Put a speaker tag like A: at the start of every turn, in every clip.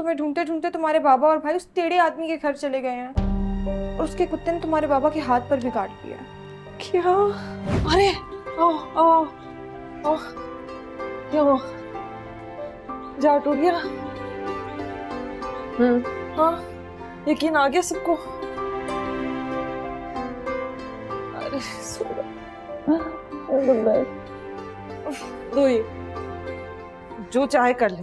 A: तुम्हें ढूंढते ढूंढते तुम्हारे बाबा और भाई उस टेढ़े आदमी के घर चले गए हैं और उसके कुत्ते ने तुम्हारे बाबा के हाथ पर भी काट दिया।
B: क्या? अरे ओ ओ ओ क्या हुआ? जा टूट गया? हाँ, यकीन आ गया सबको। अरे दो ये जो चाहे कर ले,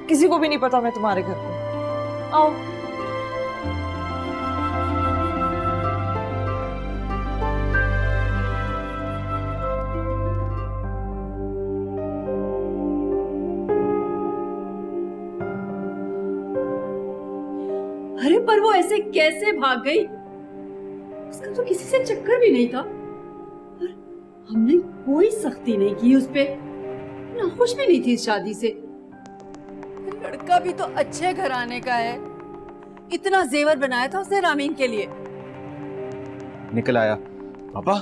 B: किसी को भी नहीं पता मैं तुम्हारे घर पे। आओ।
C: अरे पर वो ऐसे कैसे भाग गई? उसका तो किसी से चक्कर भी नहीं था और हमने कोई सख्ती नहीं की उस पे। नाखुश भी नहीं थी इस शादी से। लड़का भी तो अच्छे घराने का है, इतना जेवर बनाया था उसने रामीन के लिए।
D: निकल आया पापा।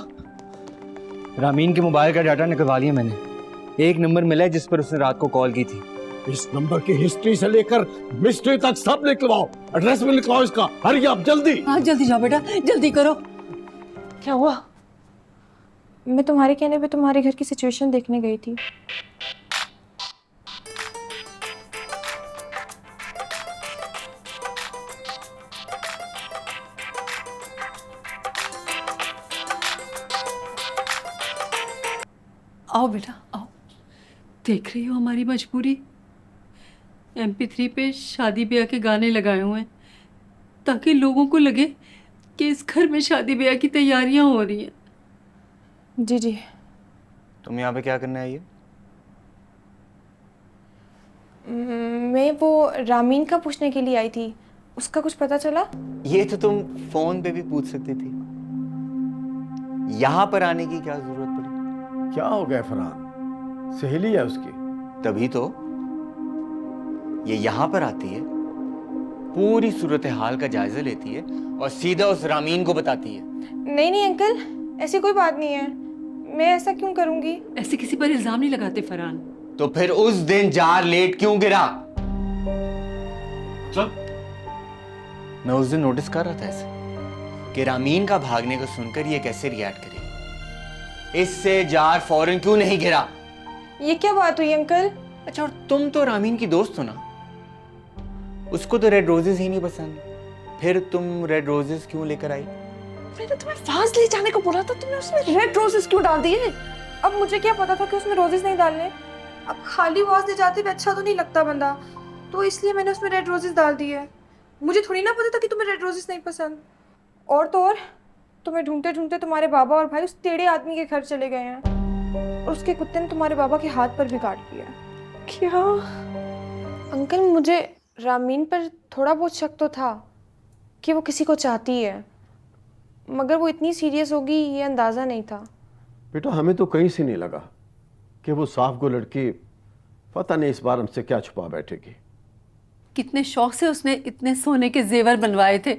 D: रामीन के मोबाइल का डाटा निकलवा लिया मैंने। एक नंबर मिला है जिस पर उसने रात को कॉल की थी।
E: इस नंबर की हिस्ट्री से लेकर मिस्ट्री तक सब निकलवाओ। एड्रेस भी लिखवाओ इसका। हरी आप जल्दी।
C: हाँ जल्दी जाओ बेटा, जल्दी करो।
B: क्या हुआ?
A: मैं तुम्हारे कहने पे तुम्हारे घर की सिचुएशन देखने गई थी।
C: आओ बेटा आओ। देख रही हो हमारी मजबूरी। MP3 पे शादी ब्याह के गाने लगाए हुए हैं ताकि लोगों को लगे कि इस घर में शादी ब्याह की तैयारियां हो रही हैं।
A: जी जी।
D: तुम यहाँ पे क्या करने आई है?
A: मैं वो रामीन का पूछने के लिए आई थी। उसका कुछ पता चला?
D: ये तो तुम फोन पे भी पूछ सकती थी। यहाँ पर आने की क्या जरूरत पड़ी?
E: क्या हो गया फरहान? सहेली है उसकी।
D: तभी तो ये यहाँ पर आती है, पूरी सूरत हाल का जायजा लेती है और सीधा उस रामीन को बताती है।
A: नहीं नहीं अंकल, ऐसी कोई बात नहीं है। मैं ऐसा क्यों करूंगी?
C: ऐसे किसी पर इल्जाम नहीं लगाते फरहान।
D: तो फिर उस दिन जार लेट क्यों गिरा?
E: चल।
D: मैं उस दिन नोटिस कर रहा था ऐसे कि रामीन का भागने को सुनकर ये कैसे रिएक्ट करेगी। इससे जार फौरन क्यों नहीं गिरा?
A: ये क्या बात हुई अंकल?
D: अच्छा, और तुम तो रामीन की दोस्त हो ना? उसको तो रेड रोजेस ही नहीं पसंद, फिर तुम रेड रोजेस क्यों लेकर आई?
B: मैंने तुम्हें वाज ले जाने को बोला था, तुमने उसमें रेड रोजेस क्यों डाल दिए?
A: अब मुझे क्या पता था कि उसमें रोजेस नहीं डालने। अब खाली वाज ले जाते भी अच्छा तो नहीं लगता बंदा, तो इसलिए मैंने उसमें रेड रोजेस डाल दिए। मुझे थोड़ी ना पता था कि तुम्हें रेड रोजेस नहीं पसंद। और तो और तुम्हें ढूंढते ढूंढते तुम्हारे बाबा और भाई उस टेढ़े आदमी के घर चले गए हैं और उसके कुत्ते ने तुम्हारे बाबा के हाथ पर भी काट दिया।
B: क्या?
A: अंकल, मुझे रामीन पर थोड़ा बहुत शक तो था कि वो किसी को चाहती है, मगर वो इतनी सीरियस होगी ये अंदाज़ा नहीं था।
E: बेटा हमें तो कहीं से नहीं लगा कि वो साफ गो लड़की पता नहीं इस बार हमसे क्या छुपा बैठेगी।
C: कितने शौक से उसने इतने सोने के जेवर बनवाए थे,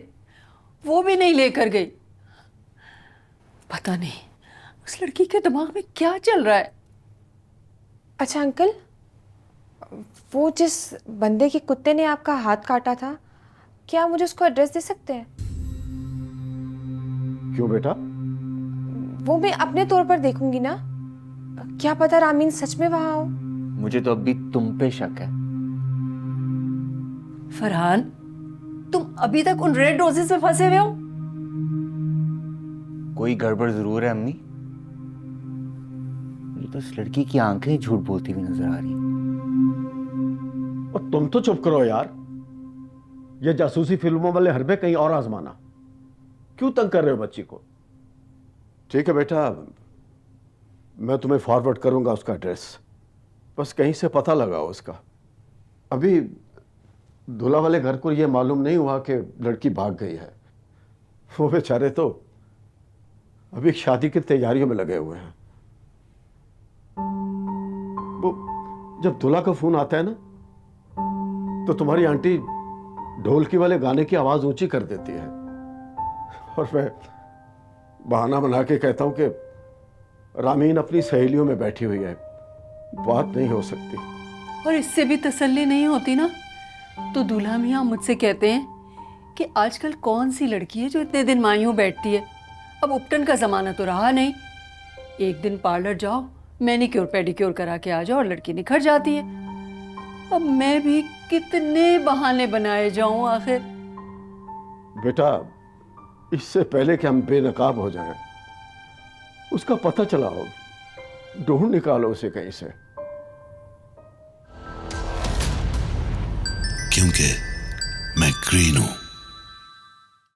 C: वो भी नहीं लेकर गई। पता नहीं उस लड़की के दिमाग में क्या चल रहा है।
A: अच्छा अंकल, वो जिस बंदे के कुत्ते ने आपका हाथ काटा था, क्या मुझे उसको एड्रेस दे सकते हैं?
E: क्यों बेटा?
A: वो मैं अपने तौर पर देखूंगी ना, क्या पता रामीन सच में वहां हो।
D: मुझे तो अब भी तुम पे शक है।
C: फरहान, तुम अभी तक उन रेड रोजेस में फंसे हुए हो।
D: कोई गड़बड़ जरूर है अम्मी। मुझे तो इस लड़की की आंखें ही झूठ बोलती हुई नजर आ रही हैं।
E: और तुम तो चुप करो यार। ये जासूसी फिल्मों वाले हरबे कहीं और आजमाना। क्यों तंग कर रहे हो बच्ची को? ठीक है बेटा, मैं तुम्हें फॉरवर्ड करूंगा उसका एड्रेस। बस कहीं से पता लगाओ उसका। अभी दूल्हा वाले घर को यह मालूम नहीं हुआ कि लड़की भाग गई है। वो बेचारे तो अभी शादी की तैयारियों में लगे हुए हैं। वो जब दूल्हा का फोन आता है ना, तो तुम्हारी आंटी ढोलकी वाले गाने की आवाज ऊंची कर देती है और मैं बहाना बना के कहता हूं कि रामीन अपनी सहेलियों में बैठी हुई है, बात नहीं हो सकती।
C: और इससे भी तसल्ली नहीं होती ना तो दूल्हा मियाँ मुझसे कहते हैं कि आजकल कौन सी लड़की है जो इतने दिन मायूं बैठती है। अब उपटन का ज़माना तो रहा नहीं, एक दिन पार्लर जाओ, मैनिक्योर पेडिक्योर करा के आ जाओ और लड़की निखर जाती है। अब मैं भी कितने बहाने बनाए जाऊं आखिर।
E: बेटा, इससे पहले कि हम बेनकाब हो जाएं, उसका पता चलाओ, ढूंढ निकालो उसे कहीं से।
F: क्योंकि मैं ग्रीन हूं।